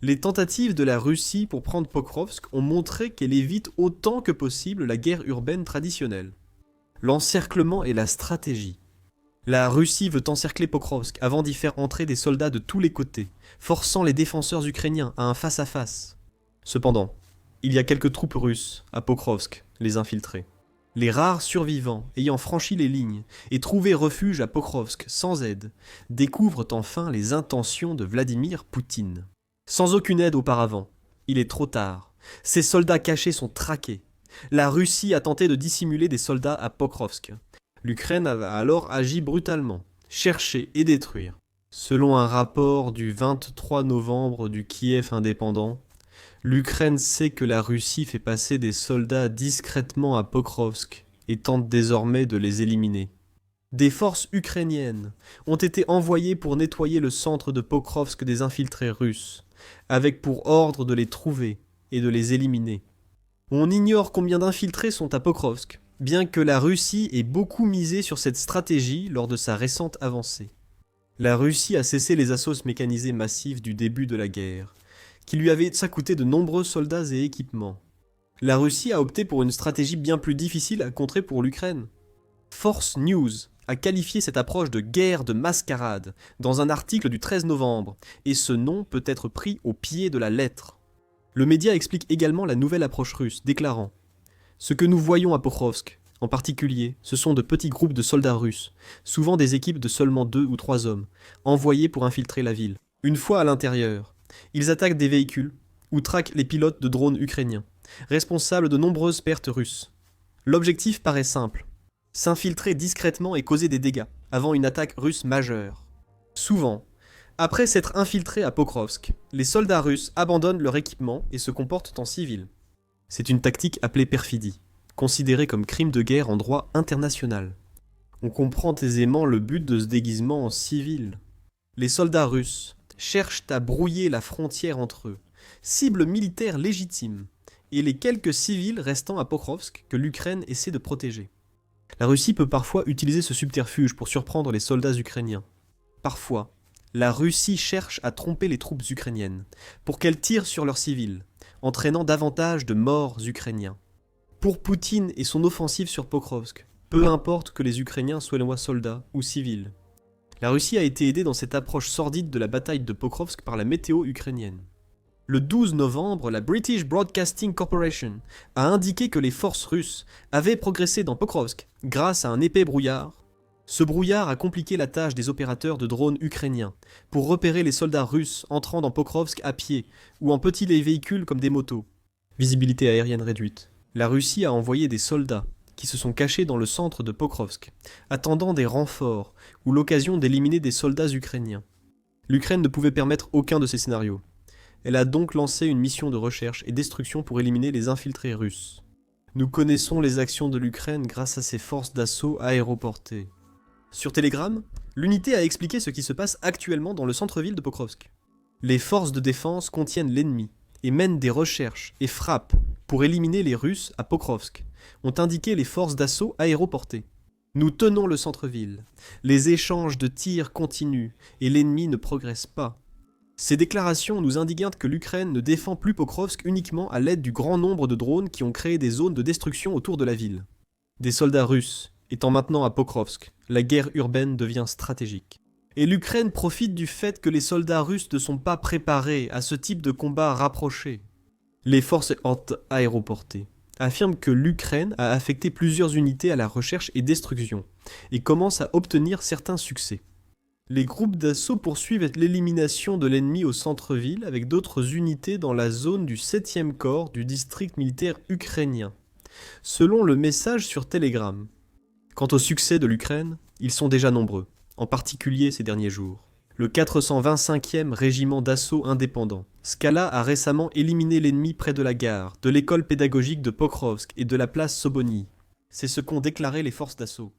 Les tentatives de la Russie pour prendre Pokrovsk ont montré qu'elle évite autant que possible la guerre urbaine traditionnelle. L'encerclement et la stratégie. La Russie veut encercler Pokrovsk avant d'y faire entrer des soldats de tous les côtés, forçant les défenseurs ukrainiens à un face-à-face. Cependant, il y a quelques troupes russes à Pokrovsk, les infiltrés. Les rares survivants ayant franchi les lignes et trouvé refuge à Pokrovsk sans aide, découvrent enfin les intentions de Vladimir Poutine. Sans aucune aide auparavant, il est trop tard. Ces soldats cachés sont traqués. La Russie a tenté de dissimuler des soldats à Pokrovsk. L'Ukraine a alors agi brutalement, chercher et détruire. Selon un rapport du 23 novembre du Kiev indépendant, l'Ukraine sait que la Russie fait passer des soldats discrètement à Pokrovsk et tente désormais de les éliminer. Des forces ukrainiennes ont été envoyées pour nettoyer le centre de Pokrovsk des infiltrés russes, avec pour ordre de les trouver et de les éliminer. On ignore combien d'infiltrés sont à Pokrovsk, bien que la Russie ait beaucoup misé sur cette stratégie lors de sa récente avancée. La Russie a cessé les assauts mécanisés massifs du début de la guerre, qui lui avaient coûté de nombreux soldats et équipements. La Russie a opté pour une stratégie bien plus difficile à contrer pour l'Ukraine. Force News a qualifié cette approche de guerre de mascarade dans un article du 13 novembre, et ce nom peut être pris au pied de la lettre. Le média explique également la nouvelle approche russe, déclarant « Ce que nous voyons à Pokrovsk, en particulier, ce sont de petits groupes de soldats russes, souvent des équipes de seulement 2 ou 3 hommes, envoyés pour infiltrer la ville. Une fois à l'intérieur, ils attaquent des véhicules ou traquent les pilotes de drones ukrainiens, responsables de nombreuses pertes russes. L'objectif paraît simple, s'infiltrer discrètement et causer des dégâts, avant une attaque russe majeure. Souvent, après s'être infiltrés à Pokrovsk, les soldats russes abandonnent leur équipement et se comportent en civil. C'est une tactique appelée perfidie, considérée comme crime de guerre en droit international. On comprend aisément le but de ce déguisement en civil. Les soldats russes cherchent à brouiller la frontière entre eux, cible militaire légitime, et les quelques civils restant à Pokrovsk que l'Ukraine essaie de protéger. La Russie peut parfois utiliser ce subterfuge pour surprendre les soldats ukrainiens. Parfois, la Russie cherche à tromper les troupes ukrainiennes, pour qu'elles tirent sur leurs civils, entraînant davantage de morts ukrainiens. Pour Poutine et son offensive sur Pokrovsk, peu importe que les Ukrainiens soient soldats ou civils. La Russie a été aidée dans cette approche sordide de la bataille de Pokrovsk par la météo ukrainienne. Le 12 novembre, la British Broadcasting Corporation a indiqué que les forces russes avaient progressé dans Pokrovsk grâce à un épais brouillard. Ce brouillard a compliqué la tâche des opérateurs de drones ukrainiens pour repérer les soldats russes entrant dans Pokrovsk à pied ou en petits véhicules comme des motos. Visibilité aérienne réduite. La Russie a envoyé des soldats qui se sont cachés dans le centre de Pokrovsk, attendant des renforts ou l'occasion d'éliminer des soldats ukrainiens. L'Ukraine ne pouvait permettre aucun de ces scénarios. Elle a donc lancé une mission de recherche et destruction pour éliminer les infiltrés russes. Nous connaissons les actions de l'Ukraine grâce à ses forces d'assaut aéroportées. Sur Telegram, l'unité a expliqué ce qui se passe actuellement dans le centre-ville de Pokrovsk. Les forces de défense contiennent l'ennemi et mènent des recherches et frappent pour éliminer les Russes à Pokrovsk, ont indiqué les forces d'assaut aéroportées. Nous tenons le centre-ville. Les échanges de tirs continuent et l'ennemi ne progresse pas. Ces déclarations nous indiquent que l'Ukraine ne défend plus Pokrovsk uniquement à l'aide du grand nombre de drones qui ont créé des zones de destruction autour de la ville. Des soldats russes étant maintenant à Pokrovsk, la guerre urbaine devient stratégique. Et l'Ukraine profite du fait que les soldats russes ne sont pas préparés à ce type de combat rapproché. Les forces aéroportées affirment que l'Ukraine a affecté plusieurs unités à la recherche et destruction, et commence à obtenir certains succès. Les groupes d'assaut poursuivent l'élimination de l'ennemi au centre-ville avec d'autres unités dans la zone du 7e corps du district militaire ukrainien, selon le message sur Telegram. Quant au succès de l'Ukraine, ils sont déjà nombreux, en particulier ces derniers jours. Le 425e régiment d'assaut indépendant, Skala, a récemment éliminé l'ennemi près de la gare, de l'école pédagogique de Pokrovsk et de la place Sobony. C'est ce qu'ont déclaré les forces d'assaut.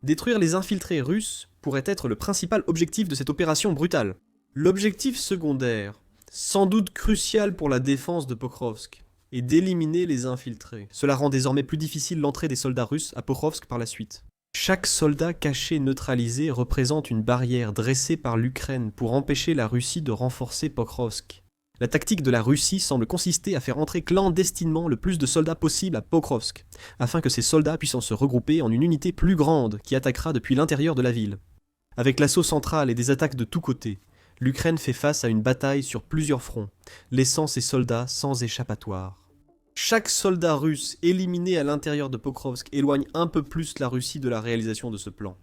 Détruire les infiltrés russes pourrait être le principal objectif de cette opération brutale. L'objectif secondaire, sans doute crucial pour la défense de Pokrovsk, est d'éliminer les infiltrés. Cela rend désormais plus difficile l'entrée des soldats russes à Pokrovsk par la suite. Chaque soldat caché neutralisé représente une barrière dressée par l'Ukraine pour empêcher la Russie de renforcer Pokrovsk. La tactique de la Russie semble consister à faire entrer clandestinement le plus de soldats possible à Pokrovsk, afin que ces soldats puissent se regrouper en une unité plus grande qui attaquera depuis l'intérieur de la ville. Avec l'assaut central et des attaques de tous côtés, l'Ukraine fait face à une bataille sur plusieurs fronts, laissant ses soldats sans échappatoire. Chaque soldat russe éliminé à l'intérieur de Pokrovsk éloigne un peu plus la Russie de la réalisation de ce plan.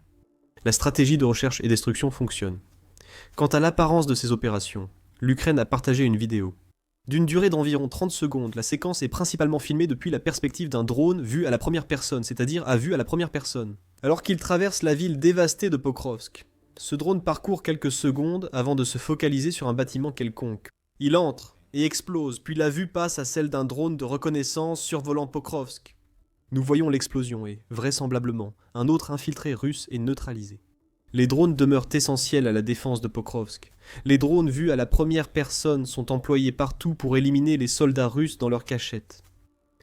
La stratégie de recherche et destruction fonctionne. Quant à l'apparence de ces opérations, l'Ukraine a partagé une vidéo. D'une durée d'environ 30 secondes, la séquence est principalement filmée depuis la perspective d'un drone vu à la première personne, c'est-à-dire à vue à la première personne. Alors qu'il traverse la ville dévastée de Pokrovsk, ce drone parcourt quelques secondes avant de se focaliser sur un bâtiment quelconque. Il entre et explose, puis la vue passe à celle d'un drone de reconnaissance survolant Pokrovsk. Nous voyons l'explosion et, vraisemblablement, un autre infiltré russe est neutralisé. Les drones demeurent essentiels à la défense de Pokrovsk. Les drones vus à la première personne sont employés partout pour éliminer les soldats russes dans leurs cachettes.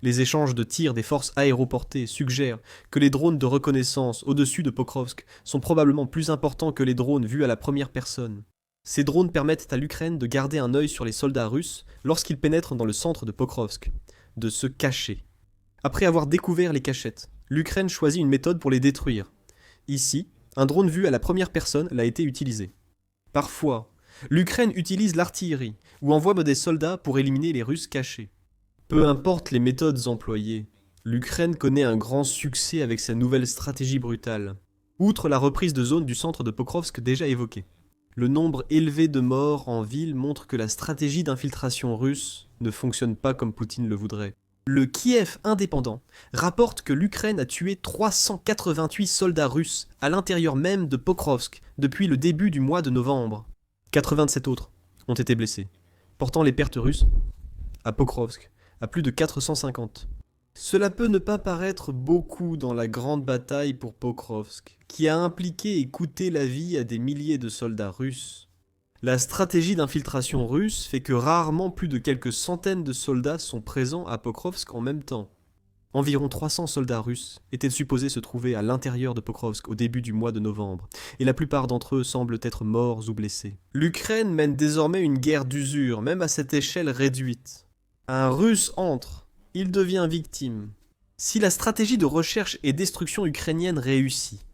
Les échanges de tirs des forces aéroportées suggèrent que les drones de reconnaissance au-dessus de Pokrovsk sont probablement plus importants que les drones vus à la première personne. Ces drones permettent à l'Ukraine de garder un œil sur les soldats russes lorsqu'ils pénètrent dans le centre de Pokrovsk, de se cacher. Après avoir découvert les cachettes, l'Ukraine choisit une méthode pour les détruire. Ici, un drone vu à la première personne l'a été utilisé. Parfois, l'Ukraine utilise l'artillerie ou envoie des soldats pour éliminer les Russes cachés. Peu importe les méthodes employées, l'Ukraine connaît un grand succès avec sa nouvelle stratégie brutale. Outre la reprise de zone du centre de Pokrovsk déjà évoquée, le nombre élevé de morts en ville montre que la stratégie d'infiltration russe ne fonctionne pas comme Poutine le voudrait. Le Kiev indépendant rapporte que l'Ukraine a tué 388 soldats russes à l'intérieur même de Pokrovsk depuis le début du mois de novembre. 87 autres ont été blessés, portant les pertes russes à Pokrovsk à plus de 450. Cela peut ne pas paraître beaucoup dans la grande bataille pour Pokrovsk, qui a impliqué et coûté la vie à des milliers de soldats russes. La stratégie d'infiltration russe fait que rarement plus de quelques centaines de soldats sont présents à Pokrovsk en même temps. Environ 300 soldats russes étaient supposés se trouver à l'intérieur de Pokrovsk au début du mois de novembre, et la plupart d'entre eux semblent être morts ou blessés. L'Ukraine mène désormais une guerre d'usure, même à cette échelle réduite. Un Russe entre, il devient victime. Si la stratégie de recherche et destruction ukrainienne réussit,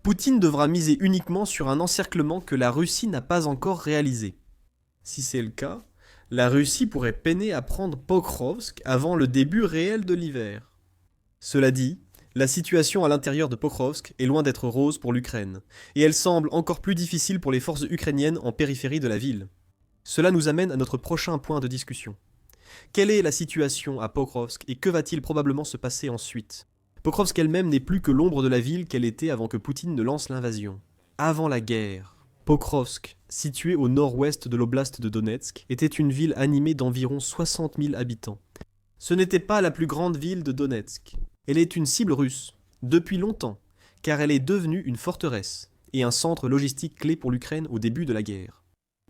Poutine devra miser uniquement sur un encerclement que la Russie n'a pas encore réalisé. Si c'est le cas, la Russie pourrait peiner à prendre Pokrovsk avant le début réel de l'hiver. Cela dit, la situation à l'intérieur de Pokrovsk est loin d'être rose pour l'Ukraine, et elle semble encore plus difficile pour les forces ukrainiennes en périphérie de la ville. Cela nous amène à notre prochain point de discussion. Quelle est la situation à Pokrovsk et que va-t-il probablement se passer ensuite ? Pokrovsk elle-même n'est plus que l'ombre de la ville qu'elle était avant que Poutine ne lance l'invasion. Avant la guerre, Pokrovsk, située au nord-ouest de l'oblast de Donetsk, était une ville animée d'environ 60 000 habitants. Ce n'était pas la plus grande ville de Donetsk. Elle est une cible russe, depuis longtemps, car elle est devenue une forteresse et un centre logistique clé pour l'Ukraine au début de la guerre.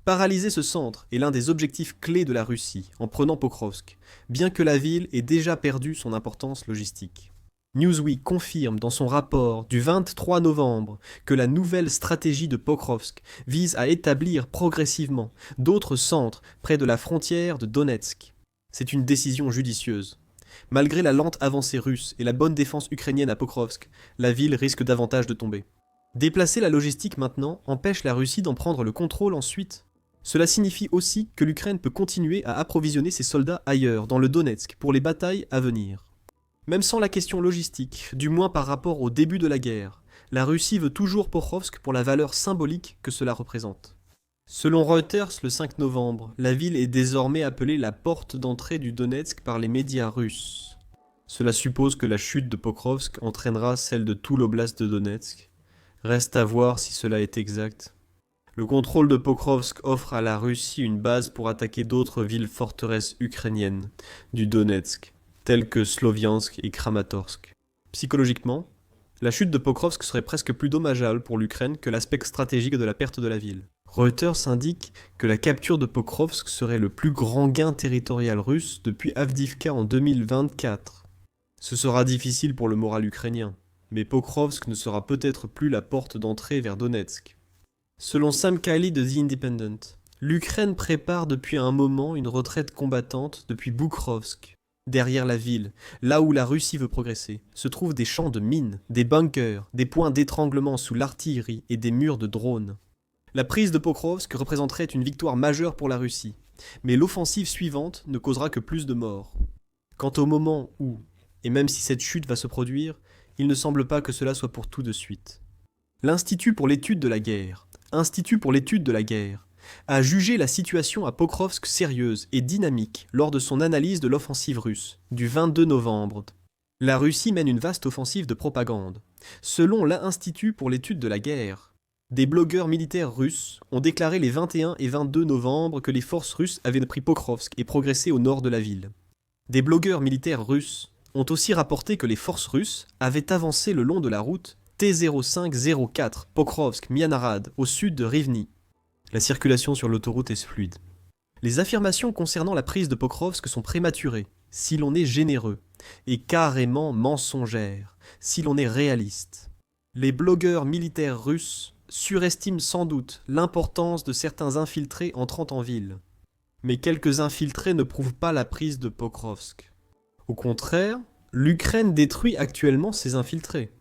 Paralyser ce centre est l'un des objectifs clés de la Russie en prenant Pokrovsk, bien que la ville ait déjà perdu son importance logistique. Newsweek confirme dans son rapport du 23 novembre que la nouvelle stratégie de Pokrovsk vise à établir progressivement d'autres centres près de la frontière de Donetsk. C'est une décision judicieuse. Malgré la lente avancée russe et la bonne défense ukrainienne à Pokrovsk, la ville risque davantage de tomber. Déplacer la logistique maintenant empêche la Russie d'en prendre le contrôle ensuite. Cela signifie aussi que l'Ukraine peut continuer à approvisionner ses soldats ailleurs, dans le Donetsk, pour les batailles à venir. Même sans la question logistique, du moins par rapport au début de la guerre, la Russie veut toujours Pokrovsk pour la valeur symbolique que cela représente. Selon Reuters, le 5 novembre, la ville est désormais appelée la porte d'entrée du Donetsk par les médias russes. Cela suppose que la chute de Pokrovsk entraînera celle de tout l'oblast de Donetsk. Reste à voir si cela est exact. Le contrôle de Pokrovsk offre à la Russie une base pour attaquer d'autres villes forteresses ukrainiennes du Donetsk, tels que Sloviansk et Kramatorsk. Psychologiquement, la chute de Pokrovsk serait presque plus dommageable pour l'Ukraine que l'aspect stratégique de la perte de la ville. Reuters indique que la capture de Pokrovsk serait le plus grand gain territorial russe depuis Avdivka en 2024. Ce sera difficile pour le moral ukrainien, mais Pokrovsk ne sera peut-être plus la porte d'entrée vers Donetsk. Selon Sam Kiley de The Independent, L'Ukraine prépare depuis un moment une retraite combattante depuis Boukrovsk. Derrière la ville, là où la Russie veut progresser, se trouvent des champs de mines, des bunkers, des points d'étranglement sous l'artillerie et des murs de drones. La prise de Pokrovsk représenterait une victoire majeure pour la Russie, mais l'offensive suivante ne causera que plus de morts. Quant au moment où, et même si cette chute va se produire, il ne semble pas que cela soit pour tout de suite. L'Institut pour l'étude de la guerre, a jugé la situation à Pokrovsk sérieuse et dynamique lors de son analyse de l'offensive russe, du 22 novembre. La Russie mène une vaste offensive de propagande. Selon l'Institut pour l'étude de la guerre, des blogueurs militaires russes ont déclaré les 21 et 22 novembre que les forces russes avaient pris Pokrovsk et progressé au nord de la ville. Des blogueurs militaires russes ont aussi rapporté que les forces russes avaient avancé le long de la route T0504 Pokrovsk-Mianarad au sud de Rivne. La circulation sur l'autoroute est fluide. Les affirmations concernant la prise de Pokrovsk sont prématurées, si l'on est généreux, et carrément mensongères, si l'on est réaliste. Les blogueurs militaires russes surestiment sans doute l'importance de certains infiltrés entrant en ville. Mais quelques infiltrés ne prouvent pas la prise de Pokrovsk. Au contraire, l'Ukraine détruit actuellement ces infiltrés.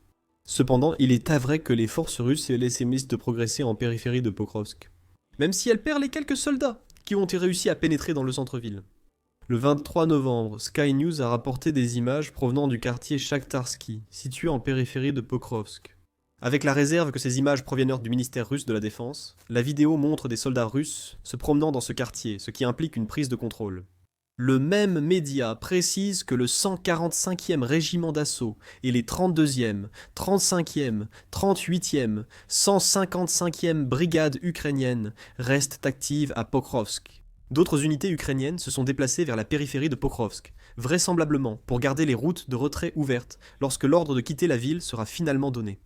Cependant, il est avéré que les forces russes aient laissé de progresser en périphérie de Pokrovsk. Même si elle perd les quelques soldats qui ont réussi à pénétrer dans le centre-ville. Le 23 novembre, Sky News a rapporté des images provenant du quartier Shakhtarsky, situé en périphérie de Pokrovsk. Avec la réserve que ces images proviennent du ministère russe de la Défense, la vidéo montre des soldats russes se promenant dans ce quartier, ce qui implique une prise de contrôle. Le même média précise que le 145e régiment d'assaut et les 32e, 35e, 38e, 155e brigades ukrainiennes restent actives à Pokrovsk. D'autres unités ukrainiennes se sont déplacées vers la périphérie de Pokrovsk, vraisemblablement pour garder les routes de retrait ouvertes lorsque l'ordre de quitter la ville sera finalement donné.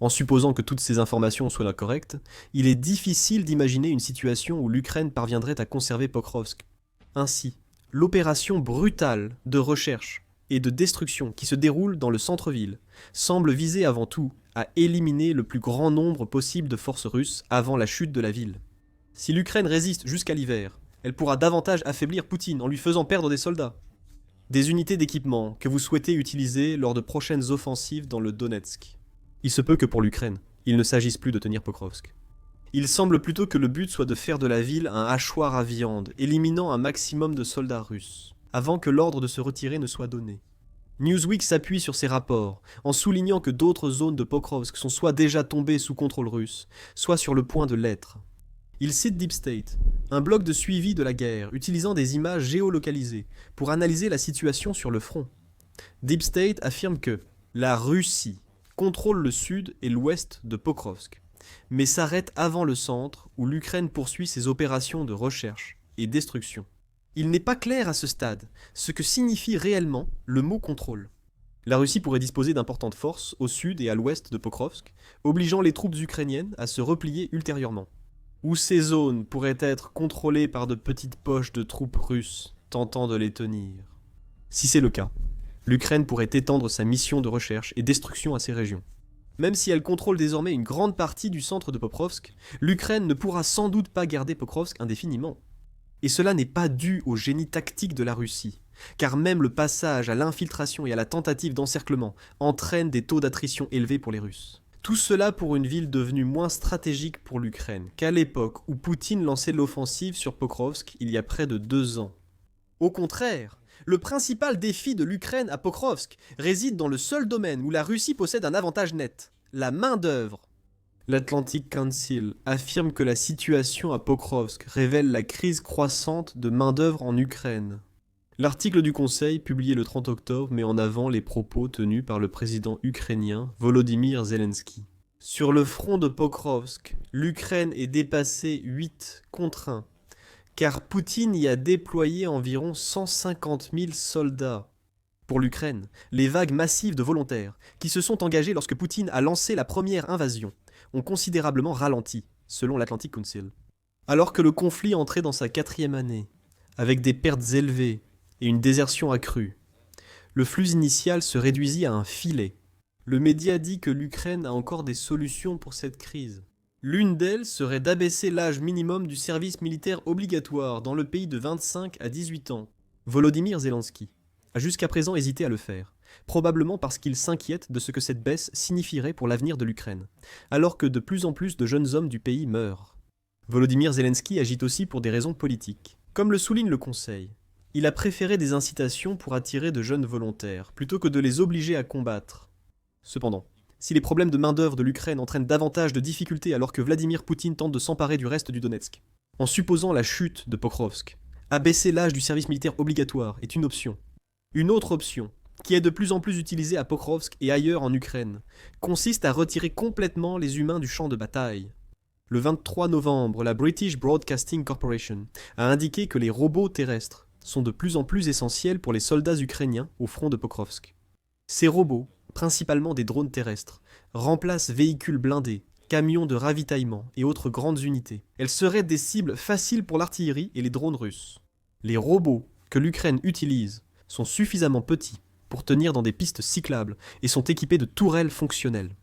En supposant que toutes ces informations soient correctes, il est difficile d'imaginer une situation où l'Ukraine parviendrait à conserver Pokrovsk. Ainsi, l'opération brutale de recherche et de destruction qui se déroule dans le centre-ville semble viser avant tout à éliminer le plus grand nombre possible de forces russes avant la chute de la ville. Si l'Ukraine résiste jusqu'à l'hiver, elle pourra davantage affaiblir Poutine en lui faisant perdre des soldats. Des unités d'équipement que vous souhaitez utiliser lors de prochaines offensives dans le Donetsk. Il se peut que pour l'Ukraine, il ne s'agisse plus de tenir Pokrovsk. Il semble plutôt que le but soit de faire de la ville un hachoir à viande, éliminant un maximum de soldats russes, avant que l'ordre de se retirer ne soit donné. Newsweek s'appuie sur ces rapports, en soulignant que d'autres zones de Pokrovsk sont soit déjà tombées sous contrôle russe, soit sur le point de l'être. Il cite Deep State, un blog de suivi de la guerre, utilisant des images géolocalisées pour analyser la situation sur le front. Deep State affirme que la Russie contrôle le sud et l'ouest de Pokrovsk, mais s'arrête avant le centre où l'Ukraine poursuit ses opérations de recherche et destruction. Il n'est pas clair à ce stade ce que signifie réellement le mot contrôle. La Russie pourrait disposer d'importantes forces au sud et à l'ouest de Pokrovsk, obligeant les troupes ukrainiennes à se replier ultérieurement. Ou ces zones pourraient être contrôlées par de petites poches de troupes russes tentant de les tenir. Si c'est le cas, l'Ukraine pourrait étendre sa mission de recherche et destruction à ces régions. Même si elle contrôle désormais une grande partie du centre de Pokrovsk, l'Ukraine ne pourra sans doute pas garder Pokrovsk indéfiniment. Et cela n'est pas dû au génie tactique de la Russie, car même le passage à l'infiltration et à la tentative d'encerclement entraîne des taux d'attrition élevés pour les Russes. Tout cela pour une ville devenue moins stratégique pour l'Ukraine qu'à l'époque où Poutine lançait l'offensive sur Pokrovsk il y a près de 2 ans. Au contraire, le principal défi de l'Ukraine à Pokrovsk réside dans le seul domaine où la Russie possède un avantage net, la main-d'œuvre. L'Atlantic Council affirme que la situation à Pokrovsk révèle la crise croissante de main-d'œuvre en Ukraine. L'article du Conseil, publié le 30 octobre, met en avant les propos tenus par le président ukrainien Volodymyr Zelensky. Sur le front de Pokrovsk, l'Ukraine est dépassée 8 contre 1, car Poutine y a déployé environ 150 000 soldats. Pour l'Ukraine, les vagues massives de volontaires qui se sont engagés lorsque Poutine a lancé la première invasion ont considérablement ralenti, selon l'Atlantic Council. Alors que le conflit entrait dans sa 4e année, avec des pertes élevées et une désertion accrue, le flux initial se réduisit à un filet. Le média dit que l'Ukraine a encore des solutions pour cette crise. L'une d'elles serait d'abaisser l'âge minimum du service militaire obligatoire dans le pays de 25 à 18 ans. Volodymyr Zelensky a jusqu'à présent hésité à le faire, probablement parce qu'il s'inquiète de ce que cette baisse signifierait pour l'avenir de l'Ukraine, alors que de plus en plus de jeunes hommes du pays meurent. Volodymyr Zelensky agite aussi pour des raisons politiques. Comme le souligne le Conseil, il a préféré des incitations pour attirer de jeunes volontaires, plutôt que de les obliger à combattre. Cependant, si les problèmes de main-d'œuvre de l'Ukraine entraînent davantage de difficultés alors que Vladimir Poutine tente de s'emparer du reste du Donetsk, en supposant la chute de Pokrovsk, abaisser l'âge du service militaire obligatoire est une option. Une autre option, qui est de plus en plus utilisée à Pokrovsk et ailleurs en Ukraine, consiste à retirer complètement les humains du champ de bataille. Le 23 novembre, la British Broadcasting Corporation a indiqué que les robots terrestres sont de plus en plus essentiels pour les soldats ukrainiens au front de Pokrovsk. Ces robots, principalement des drones terrestres, remplacent véhicules blindés, camions de ravitaillement et autres grandes unités. Elles seraient des cibles faciles pour l'artillerie et les drones russes. Les robots que l'Ukraine utilise sont suffisamment petits pour tenir dans des pistes cyclables et sont équipés de tourelles fonctionnelles.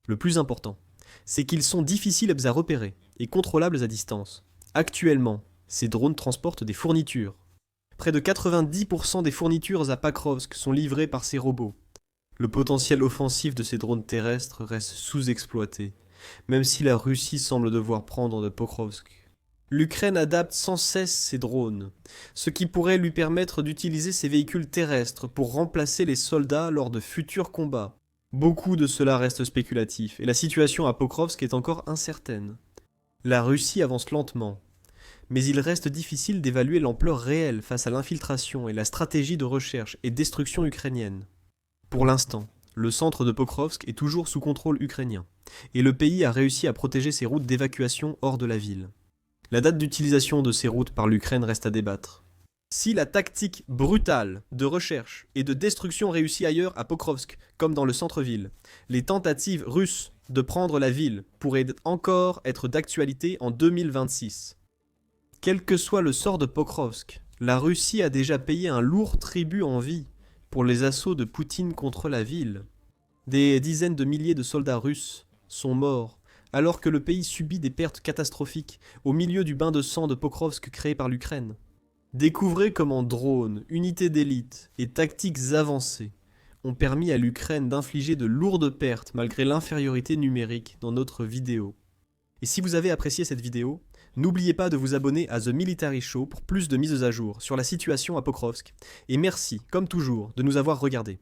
Le plus important, c'est qu'ils sont difficiles à repérer et contrôlables à distance. Actuellement, ces drones transportent des fournitures. Près de 90% des fournitures à Pokrovsk sont livrées par ces robots. Le potentiel offensif de ces drones terrestres reste sous-exploité, même si la Russie semble devoir prendre de Pokrovsk. L'Ukraine adapte sans cesse ses drones, ce qui pourrait lui permettre d'utiliser ses véhicules terrestres pour remplacer les soldats lors de futurs combats. Beaucoup de cela reste spéculatif, et la situation à Pokrovsk est encore incertaine. La Russie avance lentement, mais il reste difficile d'évaluer l'ampleur réelle face à l'infiltration et la stratégie de recherche et destruction ukrainienne. Pour l'instant, le centre de Pokrovsk est toujours sous contrôle ukrainien, et le pays a réussi à protéger ses routes d'évacuation hors de la ville. La date d'utilisation de ces routes par l'Ukraine reste à débattre. Si la tactique brutale de recherche et de destruction réussit ailleurs à Pokrovsk, comme dans le centre-ville, les tentatives russes de prendre la ville pourraient encore être d'actualité en 2026. Quel que soit le sort de Pokrovsk, la Russie a déjà payé un lourd tribut en vie pour les assauts de Poutine contre la ville. Des dizaines de milliers de soldats russes sont morts, alors que le pays subit des pertes catastrophiques au milieu du bain de sang de Pokrovsk créé par l'Ukraine. Découvrez comment drones, unités d'élite et tactiques avancées ont permis à l'Ukraine d'infliger de lourdes pertes malgré l'infériorité numérique dans notre vidéo. Et si vous avez apprécié cette vidéo, n'oubliez pas de vous abonner à The Military Show pour plus de mises à jour sur la situation à Pokrovsk. Et merci, comme toujours, de nous avoir regardés.